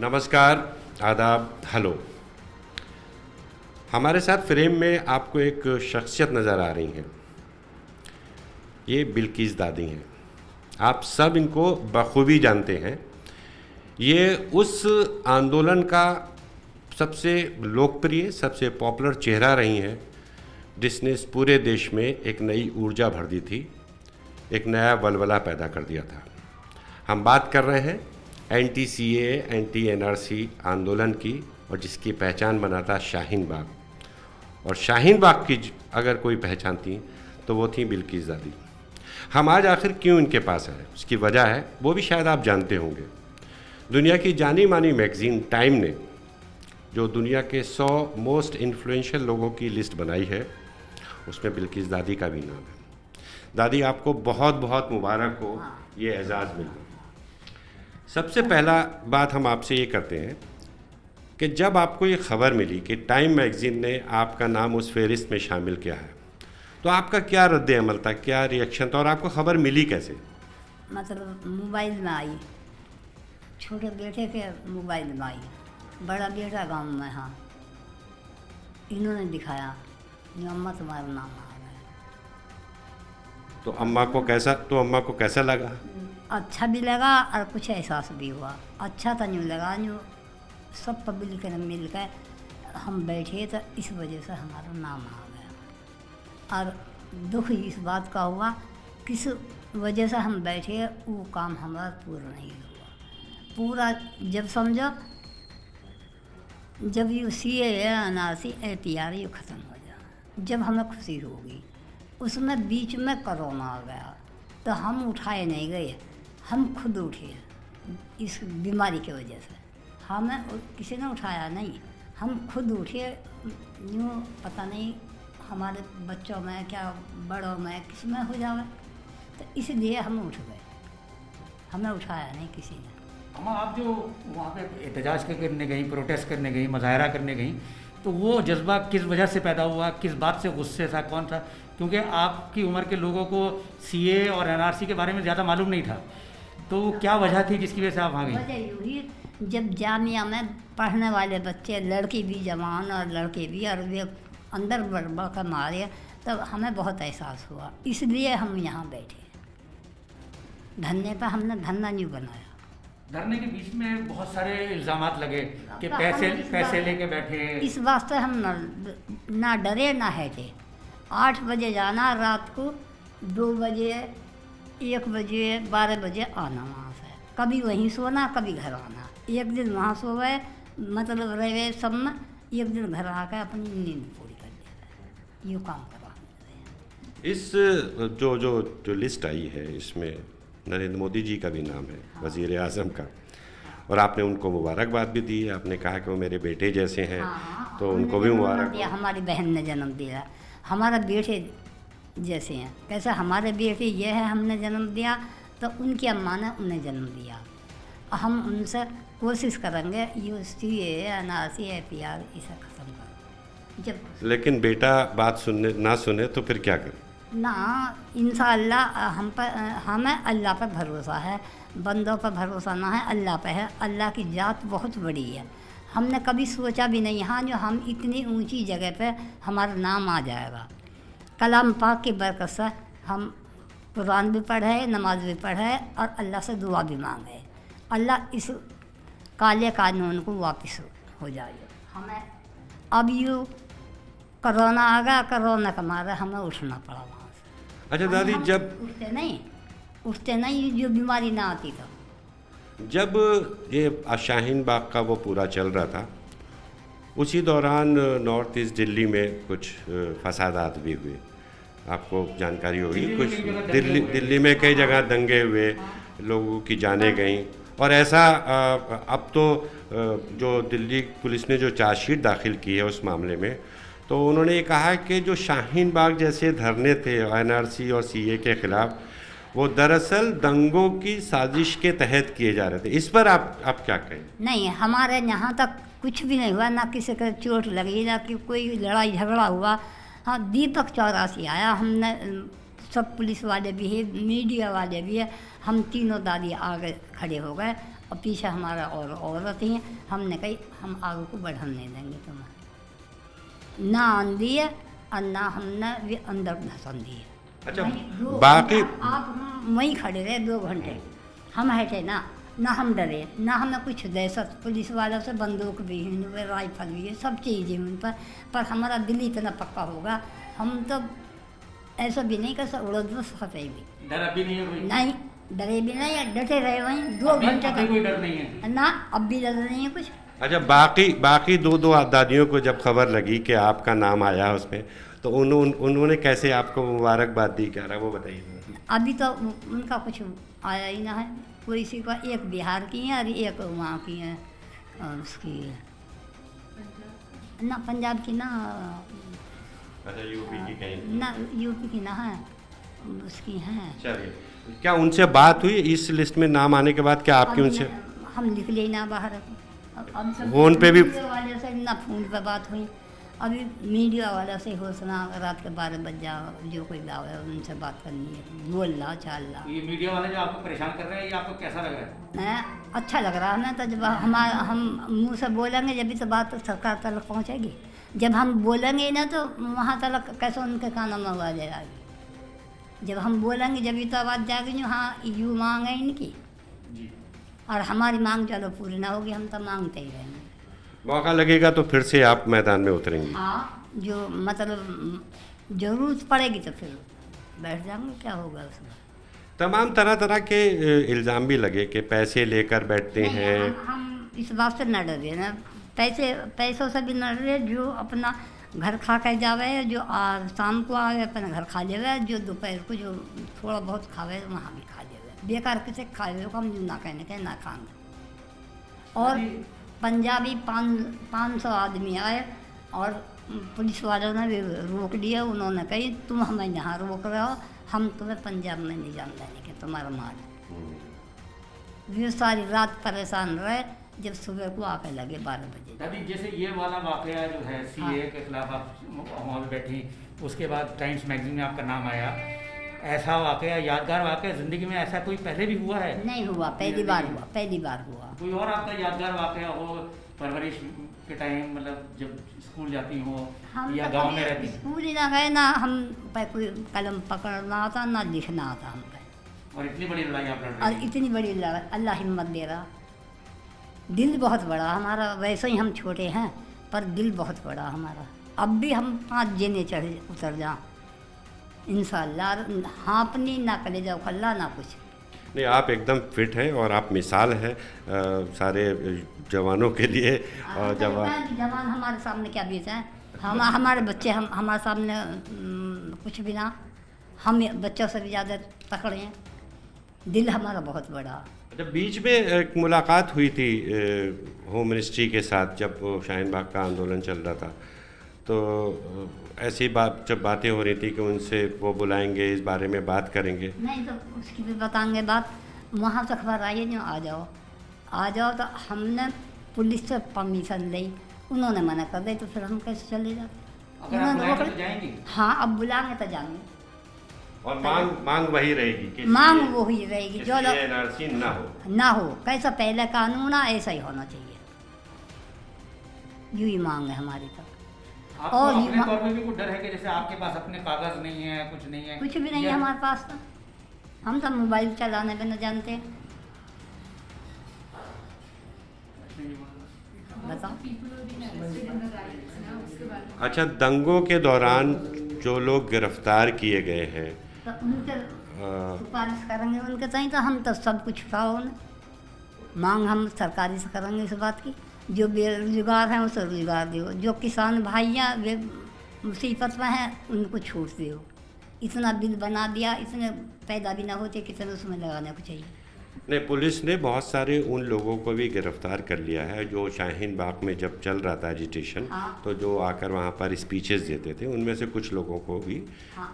नमस्कार, आदाब, हेलो। हमारे साथ फ्रेम में आपको एक शख्सियत नज़र आ रही हैं। ये बिल्किस दादी हैं। आप सब इनको बखूबी जानते हैं। ये उस आंदोलन का सबसे लोकप्रिय, सबसे पॉपुलर चेहरा रही हैं जिसने इस पूरे देश में एक नई ऊर्जा भर दी थी, एक नया वलवला पैदा कर दिया था। हम बात कर रहे हैं एंटी सीएए, एंटी एनआरसी आंदोलन की, और जिसकी पहचान बना था शाहीन बाग। और शाहीन बाग की अगर कोई पहचान थी तो वो थी बिल्किस दादी। हम आज आखिर क्यों इनके पास आए, उसकी वजह है वो भी शायद आप जानते होंगे। दुनिया की जानी मानी मैगज़ीन टाइम ने जो दुनिया के 100 मोस्ट इन्फ्लुएंशियल लोगों की लिस्ट बनाई है, उसमें बिल्किस दादी का भी नाम है। दादी, आपको बहुत बहुत मुबारक हो ये एजाज़ मिला। सबसे पहला बात हम आपसे ये करते हैं कि जब आपको ये ख़बर मिली कि टाइम मैगज़ीन ने आपका नाम उस फहरिस्त में शामिल किया है, तो आपका क्या रद्द अमल था, क्या रिएक्शन था, और आपको ख़बर मिली कैसे? मतलब मोबाइल में आई, छोटे बेटे के मोबाइल में आई, बड़ा बेटा गांव में। हाँ, इन्होंने दिखाया कि अम्मा तुम्हारा नाम आ गया। तो अम्मा को कैसा लगा? अच्छा भी लगा और कुछ एहसास भी हुआ। अच्छा तो यूँ लगा, यूँ सब पब्लिक ने मिल कर हम बैठे तो इस वजह से हमारा नाम आ गया। और दुख इस बात का हुआ किस वजह से हम बैठे, वो काम हमारा पूरा नहीं हुआ। पूरा जब समझो, जब यू सीएए, एनआरसी, एपीआर ये ख़त्म हो जाए, जब हमें खुशी होगी, उसमें बीच में कोरोना आ गया तो हम उठाए नहीं गए, हम खुद उठे इस बीमारी की वजह से। हमें किसी ने उठाया नहीं, हम खुद उठे। यूँ पता नहीं हमारे बच्चों में क्या बड़ों में किसी में हो जावे, तो इसलिए हम उठ गए, हमें उठाया नहीं किसी ने। अम्मा, आप जो वहाँ पे एहतजाज करने गई, प्रोटेस्ट करने गई, मुजाहरा करने गई, तो वो जज्बा किस वजह से पैदा हुआ, किस बात से गुस्से था, कौन था? क्योंकि आपकी उम्र के लोगों को सीए और एनआरसी के बारे में ज़्यादा मालूम नहीं था, तो क्या वजह थी जिसकी वजह से आप वहाँ गई? वजह यूँ, जब जामिया में पढ़ने वाले बच्चे, लड़की भी जवान और लड़के भी, और वे अंदर बढ़ कर मारे, तब हमें बहुत एहसास हुआ, इसलिए हम यहाँ बैठे। धरने पर हमने धरना नहीं बनाया। धरने के बीच में बहुत सारे इल्ज़ामात लगे कि पैसे लेके बैठे। इस वास्ते हम ना डरे ना हटे। 8 बजे जाना, रात को 2 बजे, 1 बजे, 12 बजे आना वहाँ से। कभी वहीं सोना, कभी घर आना। एक दिन वहाँ सोए, मतलब रहे सब में, एक दिन घर आकर अपनी नींद पूरी कर लिया। यूँ काम करवा। इस जो लिस्ट आई है, इसमें नरेंद्र मोदी जी का भी नाम है, वज़ीर आज़म का, और आपने उनको मुबारकबाद भी दी। आपने कहा कि वो मेरे बेटे जैसे हैं, तो उनको भी मुबारक। हमारी बहन ने जन्म दिया, हमारा बेटे जैसे हैं। कैसे हमारे बेटे ये है, हमने जन्म दिया तो उनकी अम्मा ने उन्हें जन्म दिया। हम उनसे कोशिश करेंगे सीएए, एनआरसी, एपीआर इसे ख़त्म करें। जब लेकिन बेटा बात ना सुने तो फिर क्या करें? ना, इंशाअल्लाह हमें अल्लाह पर भरोसा है, बंदों पर भरोसा ना है, अल्लाह पे है। अल्लाह की ज़ात बहुत बड़ी है। हमने कभी सोचा भी नहीं, हाँ, जो हम इतनी ऊंची जगह पे हमारा नाम आ जाएगा। कलाम पाक की बरकत से हम कुरान भी पढ़े, नमाज भी पढ़े, और अल्लाह से दुआ भी मांगे, अल्लाह इस काले कानून को वापस हो जाए। हमें अब यूँ कोरोना आ गया, कोरोना का मारा हमें उठना पड़ा वहाँ से। अच्छा दादी, जब उठते नहीं, जो बीमारी ना आती तो। जब ये शाहीन बाग का वो पूरा चल रहा था, उसी दौरान नॉर्थ ईस्ट दिल्ली में कुछ फसादात भी हुए, आपको जानकारी होगी। कुछ दिल्ली में कई जगह दंगे हुए, लोगों की जानें गईं, और ऐसा अब तो जो दिल्ली पुलिस ने जो चार्जशीट दाखिल की है उस मामले में, तो उन्होंने ये कहा कि जो शाहीन बाग जैसे धरने थे एनआरसी और सीए के ख़िलाफ़, वो दरअसल दंगों की साजिश के तहत किए जा रहे थे। इस पर आप क्या कहें? नहीं, हमारे यहाँ तक कुछ भी नहीं हुआ, ना किसी को चोट लगी, ना कि कोई लड़ाई झगड़ा हुआ। हाँ, दीपक 84 आया, हमने सब पुलिस वाले भी है, मीडिया वाले भी है, हम तीनों दादी आगे खड़े हो गए और पीछे हमारा और औरत ही हैं। हमने कही हम आगे को बढ़ने नहीं देंगे तुम्हें, ना आन दिए और ना हमने भी अंदर धसन दिए। अच्छा, वहीं बाकी आप हम वहीं खड़े रहे 2 घंटे, हम हटे ना हम डरे, ना हमें कुछ दहशत। पुलिस वालों से बंदूक भी है, राइफल भी है, सब चीज़ें उन पर हमारा दिल इतना पक्का होगा, हम तो ऐसा भी नहीं कर सकते उड़द सकते भी डर अभी नहीं है कोई? नहीं, डरे भी नहीं, डटे रहे वहीं 2 घंटे अभी कोई डर नहीं है ना, अब भी डर नहीं है कुछ। अच्छा, बाकी दो दादियों को जब खबर लगी कि आपका नाम आया उसमें, तो उन्होंने कैसे आपको मुबारकबाद दी, क्या रहा वो बताइए। अभी तो उनका कुछ आया ही ना है, कोई सी का, एक बिहार की है और एक वहाँ की है, उसकी ना पंजाब की ना, अच्छा, यूपी की कहीं ना यूपी की ना है, उसकी हैं। चलिए, क्या उनसे बात हुई इस लिस्ट में नाम आने के बाद? क्या आपकी उनसे? हम निकले ही ना बाहर, अब फोन पे भी? मीडिया वाले से ना फोन पे बात हुई, अभी मीडिया वाला से हो सुना रात के 12 बज जाओ, जो कोई गाँव है उनसे बात करनी है, बोल रहा चाल रहा। ये मीडिया वाले जो आपको परेशान कर रहे हैं, ये आपको कैसा लग रहा है? अच्छा लग रहा है ना, तो जब हम मुंह से बोलेंगे जब भी तो बात सरकार तक पहुंचेगी, जब हम बोलेंगे ही ना तो वहाँ तक कैसे उनके कानों में आवाज़ आएगी। जब हम बोलेंगे जब भी तो आवाज़ जाएगी जो हाँ यू मांग है इनकी, जी। और हमारी मांग चलो पूरी ना होगी, हम तो मांगते ही रहेंगे। मौका लगेगा तो फिर से आप मैदान में उतरेंगी? हाँ, जो मतलब ज़रूरत पड़ेगी तो फिर बैठ जाएंगे, क्या होगा उसमें। तमाम तरह के इल्ज़ाम भी लगे कि पैसे लेकर बैठते नहीं, हैं। हम इस बात से न डरे ना, पैसों से भी न डरे, जो अपना घर खा कर जावे, जो शाम को आवे अपना घर खा लेवे, जो दोपहर को जो थोड़ा बहुत खावे वहाँ भी खा लेवे, बेकार किसे खाए हम जो ना कहने के ना खाएंगे। और पंजाबी 500 आदमी आए और पुलिस वालों ने भी रोक लिया, उन्होंने कही तुम हमें यहाँ रोक रहे हो, हम तुम्हें पंजाब में नहीं जान देने के, तुम्हारा माल। वो सारी रात परेशान रहे, जब सुबह को आके लगे 12 बजे। दादी, जैसे ये वाला वाकया जो है सीए के खिलाफ आप वहाँ पे बैठी, उसके बाद टाइम्स मैगजीन में आपका नाम आया, ऐसा वाकया, यादगार वाकया ज़िंदगी में ऐसा कोई पहले भी हुआ है? नहीं हुआ, पहली बार हुआ। कोई और आपका यादगार वाकया हो परवरिश के टाइम, मतलब जब स्कूल जाती हो या तो गांव में रहती? स्कूल ही ना गए ना, हम पे कोई कलम पकड़ना आता ना लिखना आता हम पे। और इतनी बड़ी लड़ाई आप लड़ और रहे इतनी बड़ी लड़ाई, अल्लाह हिम्मत दे रहा। दिल बहुत बड़ा हमारा, वैसे ही हम छोटे हैं पर दिल बहुत बड़ा हमारा। अब भी हम 5 जेने चढ़ उतर जाओ इंशाअल्लाह, हाँपनी ना करे जाओ खल्ला ना कुछ। नहीं, आप एकदम फिट हैं और आप मिसाल हैं सारे जवानों के लिए। और जवान हमारे सामने क्या बीत है, हमारे बच्चे हमारे सामने कुछ भी ना, हम बच्चों से भी ज़्यादा तकड़े हैं, दिल हमारा बहुत बड़ा। जब बीच में एक मुलाकात हुई थी होम मिनिस्ट्री के साथ, जब वो शाहीन बाग का आंदोलन चल रहा था, तो ऐसी जब बातें हो रही थी कि उनसे वो बुलाएंगे, इस बारे में बात करेंगे। नहीं तो उसकी भी बताएंगे बात, वहाँ से खबर आई नहीं, आ जाओ तो हमने पुलिस से परमिशन ली, उन्होंने मना कर दी, तो फिर हम कैसे चले जाते। अगर आप बुलाएंगे तो जाएंगे? हाँ, अब बुलाएंगे तो जाएंगे। और मांग वही रहेगी कि मांग वो ही रहेगी जो एनआरसी ना हो। कैसा पहले कानून है ऐसा ही होना चाहिए, यूँ ही मांग है हमारी तो। आपको और अपने तौर पे भी कुछ डर है कि जैसे आपके पास अपने कागज नहीं है, कुछ नहीं है? कुछ भी नहीं है हमारे पास, तो हम तो मोबाइल चलाने भी न जानते। बताओ। अच्छा, दंगों के दौरान जो लोग गिरफ्तार किए गए हैं, तो उनके सिफारिश करेंगे उनके ताई, तो हम तो सब कुछ उठाओ न, मांग हम सरकारी से करेंगे इस बात की। जो बेरोजगार हैं उसे रोजगार दो, जो किसान भाइयाँ वे मुसीबत में हैं उनको छूट दो। इतना बिल बना दिया, इतने पैदा भी ना होते, कितने उसमें लगाने को चाहिए। नहीं, पुलिस ने बहुत सारे उन लोगों को भी गिरफ्तार कर लिया है जो शाहीन बाग में जब चल रहा था एजिटेशन, तो जो आकर वहाँ पर स्पीचेस देते थे, उनमें से कुछ लोगों को भी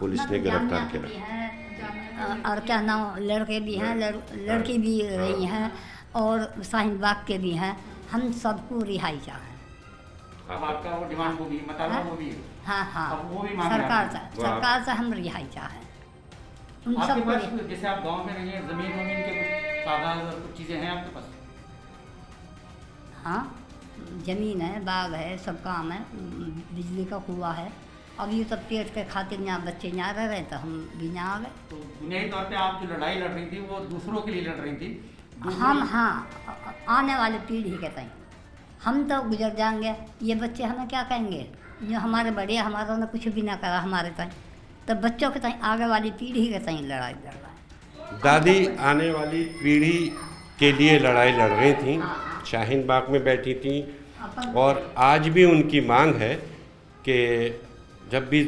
पुलिस ने गिरफ्तार किया। और क्या नाम, लड़के भी हैं, लड़की भी रही हैं, और शाहीन बाग के भी हैं। हम सबको रिहाई चाहें। अब आपका वो डिमांड, वो भी मतलब वो भी है। हाँ, अब वो भी मांग सरकार से हम रिहाई चाहें। आपके पास जैसे आप गांव में नहीं है, जमीन वमीन के कुछ कागज और कुछ चीज़ें हैं आपके पास? हाँ, ज़मीन है, बाग है, सब काम है, बिजली का कुआं है। अब ये सब पेट के खातिर यहाँ बच्चे यहाँ रह रहे तो हम भी यहाँ आ गए। तो बुनियादी तौर पे आप जो लड़ाई लड़ रही थी वो दूसरों के लिए लड़ रही थी। हम, हाँ, आने वाली पीढ़ी के तय हम तो गुजर जाएंगे, ये बच्चे हमें क्या कहेंगे? जो हमारे बड़े, हमारा ने कुछ भी ना करा हमारे तय, तो बच्चों के तय, आगे वाली पीढ़ी के तय लड़ाई लड़ रहा है। दादी आने वाली पीढ़ी के लिए लड़ाई लड़ रही थी, शाहीन बाग में बैठी थी, और आज भी उनकी मांग है कि जब भी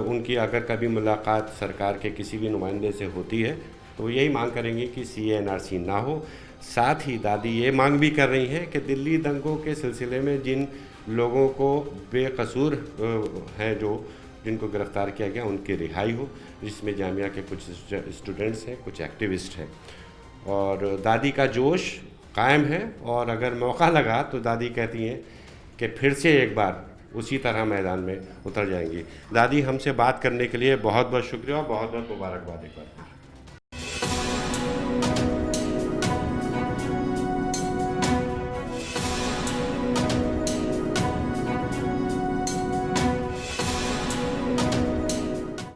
उनकी अगर कभी मुलाकात सरकार के किसी भी नुमाइंदे से होती है तो यही मांग करेंगी कि CA/NRC ना हो। साथ ही दादी ये मांग भी कर रही हैं कि दिल्ली दंगों के सिलसिले में जिन लोगों को बेकसूर हैं, जो जिनको गिरफ़्तार किया गया, उनकी रिहाई हो, जिसमें जामिया के कुछ स्टूडेंट्स हैं, कुछ एक्टिविस्ट हैं। और दादी का जोश कायम है, और अगर मौका लगा तो दादी कहती हैं कि फिर से एक बार उसी तरह मैदान में उतर जाएंगी। दादी, हमसे बात करने के लिए बहुत बहुत शुक्रिया और बहुत बहुत मुबारकबाद एक बार।